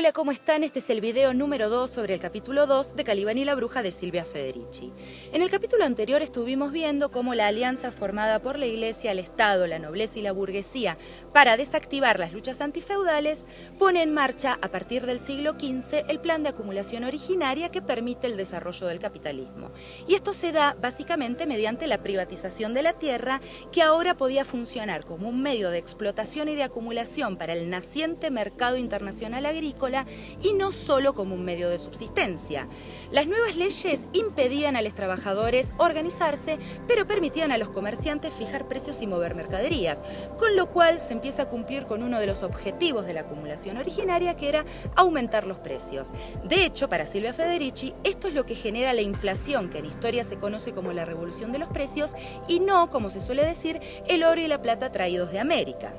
Hola, ¿cómo están? Este es el video número 2 sobre el capítulo 2 de Calibán y la bruja de Silvia Federici. En el capítulo anterior estuvimos viendo cómo la alianza formada por la Iglesia, el Estado, la nobleza y la burguesía para desactivar las luchas antifeudales pone en marcha a partir del siglo XV el plan de acumulación originaria que permite el desarrollo del capitalismo. Y esto se da básicamente mediante la privatización de la tierra, que ahora podía funcionar como un medio de explotación y de acumulación para el naciente mercado internacional agrícola y no solo como un medio de subsistencia. Las nuevas leyes impedían a los trabajadores organizarse, pero permitían a los comerciantes fijar precios y mover mercaderías, con lo cual se empieza a cumplir con uno de los objetivos de la acumulación originaria, que era aumentar los precios. De hecho, para Silvia Federici, esto es lo que genera la inflación, que en historia se conoce como la revolución de los precios, y no, como se suele decir, el oro y la plata traídos de América.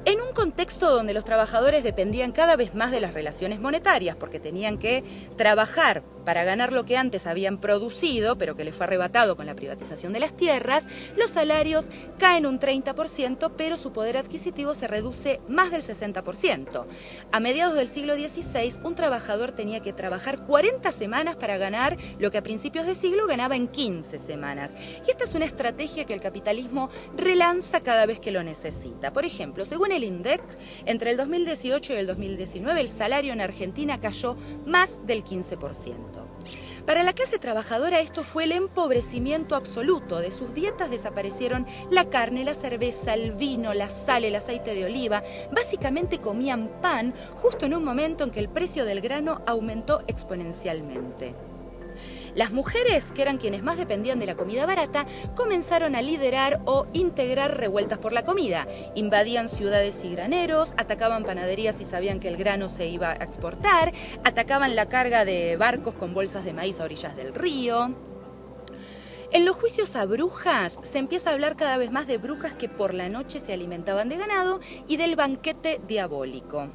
En un contexto donde los trabajadores dependían cada vez más de las relaciones monetarias porque tenían que trabajar para ganar lo que antes habían producido, pero que les fue arrebatado con la privatización de las tierras, los salarios caen un 30%, pero su poder adquisitivo se reduce más del 60%. A mediados del siglo XVI, un trabajador tenía que trabajar 40 semanas para ganar lo que a principios de siglo ganaba en 15 semanas. Y esta es una estrategia que el capitalismo relanza cada vez que lo necesita. Por ejemplo, según el INDEC, entre el 2018 y el 2019, el salario en Argentina cayó más del 15%. Para la clase trabajadora esto fue el empobrecimiento absoluto. De sus dietas desaparecieron la carne, la cerveza, el vino, la sal, el aceite de oliva. Básicamente comían pan justo en un momento en que el precio del grano aumentó exponencialmente. Las mujeres, que eran quienes más dependían de la comida barata, comenzaron a liderar o integrar revueltas por la comida. Invadían ciudades y graneros, atacaban panaderías si sabían que el grano se iba a exportar, atacaban la carga de barcos con bolsas de maíz a orillas del río. En los juicios a brujas se empieza a hablar cada vez más de brujas que por la noche se alimentaban de ganado y del banquete diabólico.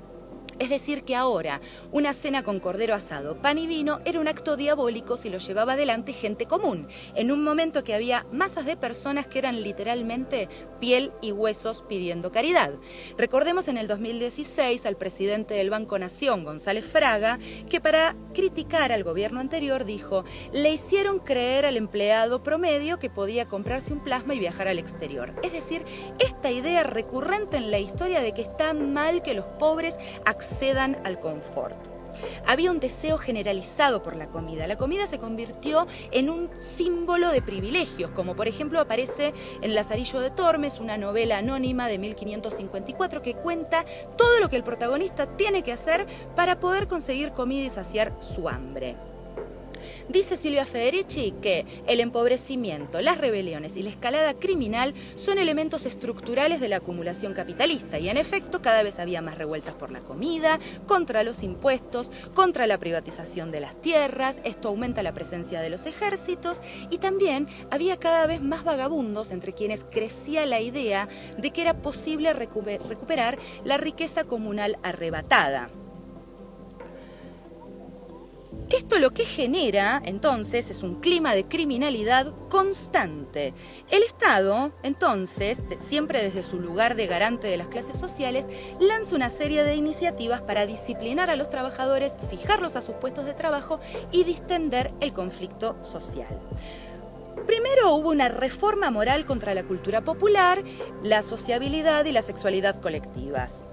Es decir, que ahora una cena con cordero asado, pan y vino era un acto diabólico si lo llevaba adelante gente común, en un momento que había masas de personas que eran literalmente piel y huesos pidiendo caridad. Recordemos en el 2016 al presidente del Banco Nación, González Fraga, que para criticar al gobierno anterior dijo: le hicieron creer al empleado promedio que podía comprarse un plasma y viajar al exterior. Es decir, esta idea recurrente en la historia de que está mal que los pobres accedan al confort. Había un deseo generalizado por la comida. La comida se convirtió en un símbolo de privilegios, como por ejemplo aparece en Lazarillo de Tormes, una novela anónima de 1554 que cuenta todo lo que el protagonista tiene que hacer para poder conseguir comida y saciar su hambre. Dice Silvia Federici que el empobrecimiento, las rebeliones y la escalada criminal son elementos estructurales de la acumulación capitalista, y en efecto cada vez había más revueltas por la comida, contra los impuestos, contra la privatización de las tierras. Esto aumenta la presencia de los ejércitos, y también había cada vez más vagabundos entre quienes crecía la idea de que era posible recuperar la riqueza comunal arrebatada. Esto lo que genera, entonces, es un clima de criminalidad constante. El Estado, entonces, siempre desde su lugar de garante de las clases sociales, lanza una serie de iniciativas para disciplinar a los trabajadores, fijarlos a sus puestos de trabajo y distender el conflicto social. Primero hubo una reforma moral contra la cultura popular, la sociabilidad y la sexualidad colectivas.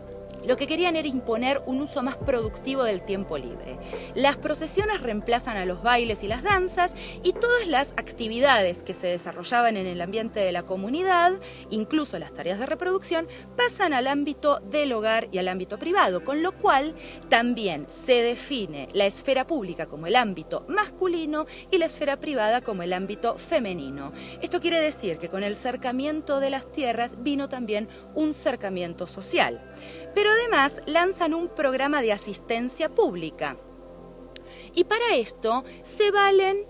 Lo que querían era imponer un uso más productivo del tiempo libre. Las procesiones reemplazan a los bailes y las danzas, y todas las actividades que se desarrollaban en el ambiente de la comunidad, incluso las tareas de reproducción, pasan al ámbito del hogar y al ámbito privado, con lo cual también se define la esfera pública como el ámbito masculino y la esfera privada como el ámbito femenino. Esto quiere decir que con el cercamiento de las tierras vino también un cercamiento social. Pero además lanzan un programa de asistencia pública. Y para esto se valen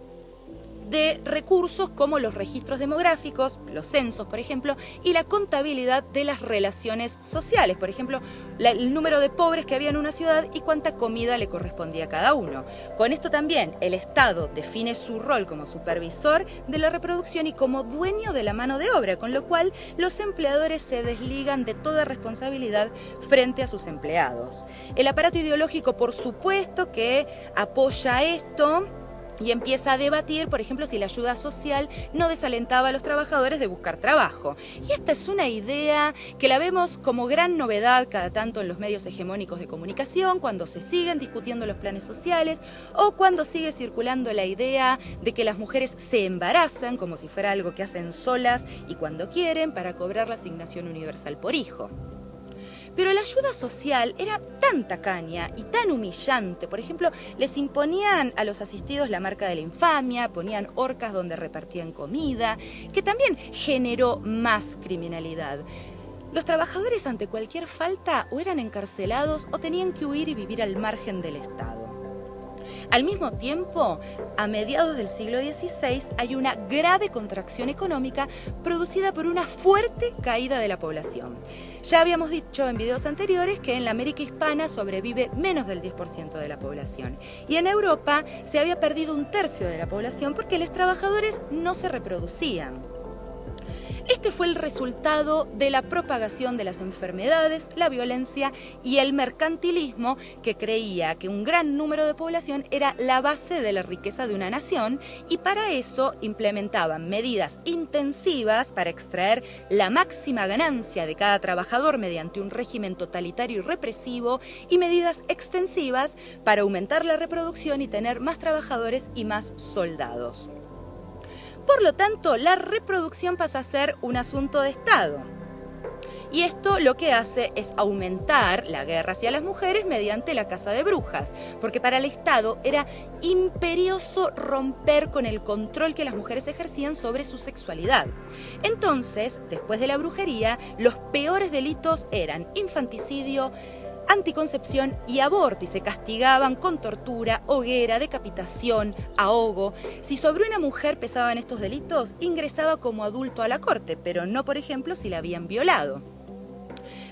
de recursos como los registros demográficos, los censos, por ejemplo, y la contabilidad de las relaciones sociales. Por ejemplo, el número de pobres que había en una ciudad y cuánta comida le correspondía a cada uno. Con esto también el Estado define su rol como supervisor de la reproducción y como dueño de la mano de obra, con lo cual los empleadores se desligan de toda responsabilidad frente a sus empleados. El aparato ideológico, por supuesto, que apoya esto y empieza a debatir, por ejemplo, si la ayuda social no desalentaba a los trabajadores de buscar trabajo. Y esta es una idea que la vemos como gran novedad cada tanto en los medios hegemónicos de comunicación, cuando se siguen discutiendo los planes sociales o cuando sigue circulando la idea de que las mujeres se embarazan como si fuera algo que hacen solas y cuando quieren para cobrar la asignación universal por hijo. Pero la ayuda social era tan tacaña y tan humillante. Por ejemplo, les imponían a los asistidos la marca de la infamia, ponían horcas donde repartían comida, que también generó más criminalidad. Los trabajadores ante cualquier falta o eran encarcelados o tenían que huir y vivir al margen del Estado. Al mismo tiempo, a mediados del siglo XVI hay una grave contracción económica producida por una fuerte caída de la población. Ya habíamos dicho en videos anteriores que en la América hispana sobrevive menos del 10% de la población y en Europa se había perdido un tercio de la población porque los trabajadores no se reproducían. Este fue el resultado de la propagación de las enfermedades, la violencia y el mercantilismo que creía que un gran número de población era la base de la riqueza de una nación y para eso implementaban medidas intensivas para extraer la máxima ganancia de cada trabajador mediante un régimen totalitario y represivo y medidas extensivas para aumentar la reproducción y tener más trabajadores y más soldados. Por lo tanto, la reproducción pasa a ser un asunto de Estado. Y esto lo que hace es aumentar la guerra hacia las mujeres mediante la caza de brujas, porque para el Estado era imperioso romper con el control que las mujeres ejercían sobre su sexualidad. Entonces, después de la brujería, los peores delitos eran infanticidio, anticoncepción y aborto, y se castigaban con tortura, hoguera, decapitación, ahogo. Si sobre una mujer pesaban estos delitos, ingresaba como adulto a la corte, pero no, por ejemplo, si la habían violado.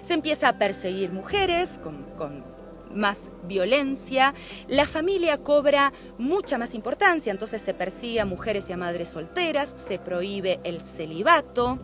Se empieza a perseguir mujeres con más violencia, la familia cobra mucha más importancia, entonces se persigue a mujeres y a madres solteras, se prohíbe el celibato.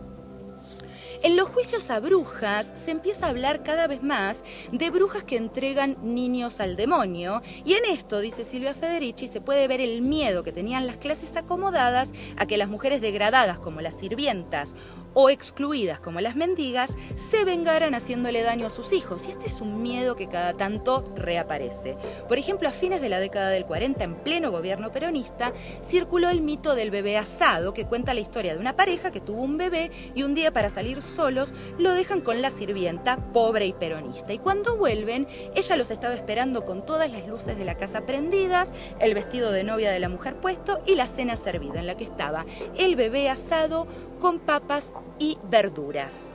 En los juicios a brujas se empieza a hablar cada vez más de brujas que entregan niños al demonio y en esto, dice Silvia Federici, se puede ver el miedo que tenían las clases acomodadas a que las mujeres degradadas como las sirvientas o excluidas como las mendigas se vengaran haciéndole daño a sus hijos y este es un miedo que cada tanto reaparece. Por ejemplo, a fines de la década del 40, en pleno gobierno peronista, circuló el mito del bebé asado que cuenta la historia de una pareja que tuvo un bebé y un día para salir solos lo dejan con la sirvienta, pobre y peronista. Y cuando vuelven, ella los estaba esperando con todas las luces de la casa prendidas, el vestido de novia de la mujer puesto y la cena servida en la que estaba el bebé asado con papas y verduras.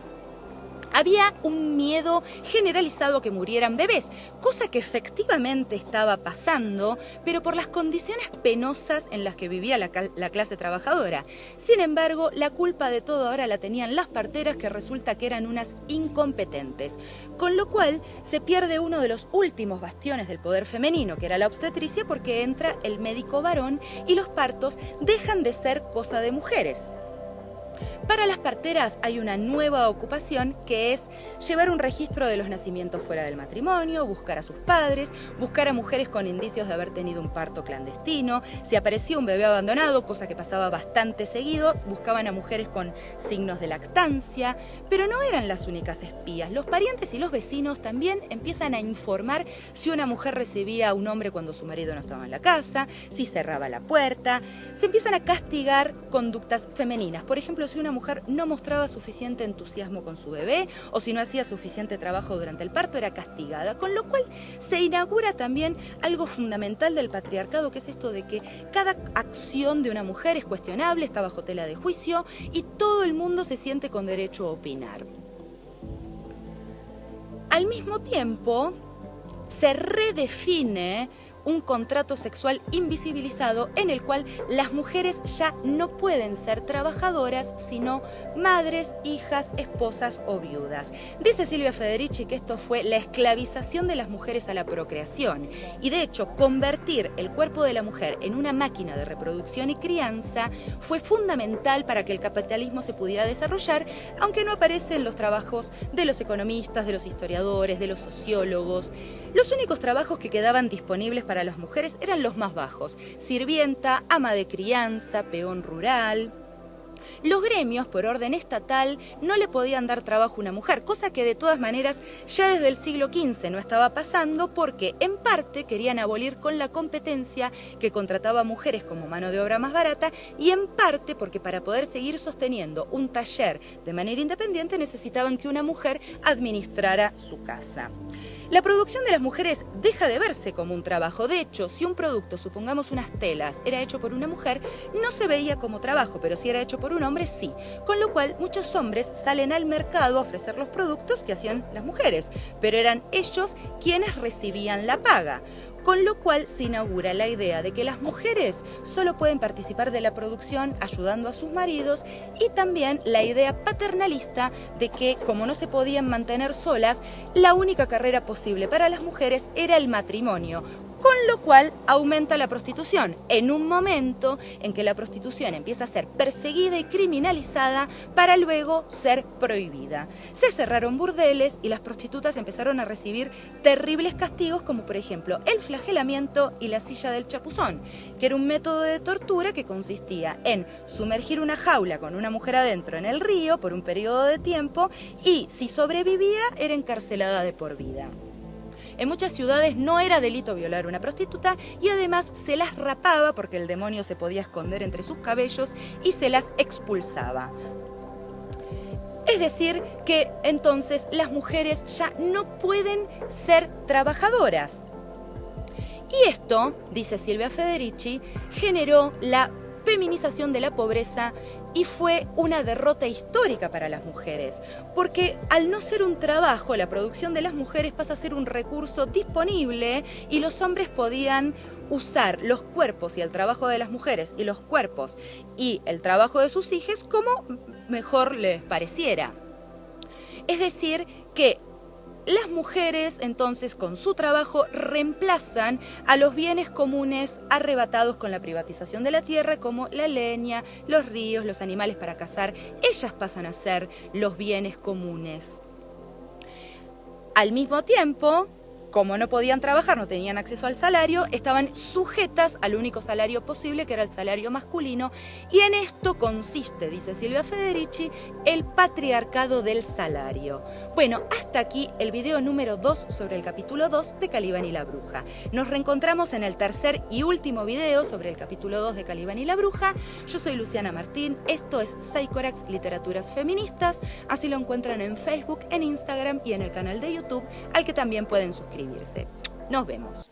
Había un miedo generalizado a que murieran bebés, cosa que efectivamente estaba pasando, pero por las condiciones penosas en las que vivía la clase trabajadora. Sin embargo, la culpa de todo ahora la tenían las parteras, que resulta que eran unas incompetentes, con lo cual se pierde uno de los últimos bastiones del poder femenino, que era la obstetricia, porque entra el médico varón y los partos dejan de ser cosa de mujeres. Para las parteras hay una nueva ocupación que es llevar un registro de los nacimientos fuera del matrimonio, buscar a sus padres, buscar a mujeres con indicios de haber tenido un parto clandestino. Si aparecía un bebé abandonado, cosa que pasaba bastante seguido, buscaban a mujeres con signos de lactancia, pero no eran las únicas espías. Los parientes y los vecinos también empiezan a informar si una mujer recibía a un hombre cuando su marido no estaba en la casa, si cerraba la puerta. Se empiezan a castigar conductas femeninas. Por ejemplo, si una mujer no mostraba suficiente entusiasmo con su bebé o si no hacía suficiente trabajo durante el parto, era castigada, con lo cual se inaugura también algo fundamental del patriarcado, que es esto de que cada acción de una mujer es cuestionable, está bajo tela de juicio y todo el mundo se siente con derecho a opinar. Al mismo tiempo, se redefine un contrato sexual invisibilizado en el cual las mujeres ya no pueden ser trabajadoras, sino madres, hijas, esposas o viudas. Dice Silvia Federici que esto fue la esclavización de las mujeres a la procreación y de hecho convertir el cuerpo de la mujer en una máquina de reproducción y crianza fue fundamental para que el capitalismo se pudiera desarrollar, aunque no aparece en los trabajos de los economistas, de los historiadores, de los sociólogos. Los únicos trabajos que quedaban disponibles para las mujeres eran los más bajos: sirvienta, ama de crianza, peón rural. Los gremios, por orden estatal, no le podían dar trabajo a una mujer, cosa que de todas maneras ya desde el siglo XV no estaba pasando, porque en parte querían abolir con la competencia que contrataba mujeres como mano de obra más barata, y en parte porque para poder seguir sosteniendo un taller de manera independiente necesitaban que una mujer administrara su casa. La producción de las mujeres deja de verse como un trabajo. De hecho, si un producto, supongamos unas telas, era hecho por una mujer, no se veía como trabajo, pero si era hecho por un hombre, sí. Con lo cual, muchos hombres salen al mercado a ofrecer los productos que hacían las mujeres, pero eran ellos quienes recibían la paga. Con lo cual se inaugura la idea de que las mujeres solo pueden participar de la producción ayudando a sus maridos, y también la idea paternalista de que, como no se podían mantener solas, la única carrera posible para las mujeres era el matrimonio. Con lo cual aumenta la prostitución, en un momento en que la prostitución empieza a ser perseguida y criminalizada para luego ser prohibida. Se cerraron burdeles y las prostitutas empezaron a recibir terribles castigos, como por ejemplo el flagelamiento y la silla del chapuzón, que era un método de tortura que consistía en sumergir una jaula con una mujer adentro en el río por un periodo de tiempo, y si sobrevivía era encarcelada de por vida. En muchas ciudades no era delito violar a una prostituta, y además se las rapaba porque el demonio se podía esconder entre sus cabellos, y se las expulsaba. Es decir, que entonces las mujeres ya no pueden ser trabajadoras. Y esto, dice Silvia Federici, generó la feminización de la pobreza y fue una derrota histórica para las mujeres, porque al no ser un trabajo, la producción de las mujeres pasa a ser un recurso disponible, y los hombres podían usar los cuerpos y el trabajo de las mujeres, y los cuerpos y el trabajo de sus hijos como mejor les pareciera. Es decir, que las mujeres, entonces, con su trabajo reemplazan a los bienes comunes arrebatados con la privatización de la tierra, como la leña, los ríos, los animales para cazar. Ellas pasan a ser los bienes comunes. Al mismo tiempo, como no podían trabajar, no tenían acceso al salario, estaban sujetas al único salario posible, que era el salario masculino, y en esto consiste, dice Silvia Federici, el patriarcado del salario. Bueno, hasta aquí el video número 2 sobre el capítulo 2 de Calibán y la Bruja. Nos reencontramos en el tercer y último video sobre el capítulo 2 de Calibán y la Bruja. Yo soy Luciana Martín, esto es Psychorax Literaturas Feministas, así lo encuentran en Facebook, en Instagram y en el canal de YouTube, al que también pueden suscribirse. Nos vemos.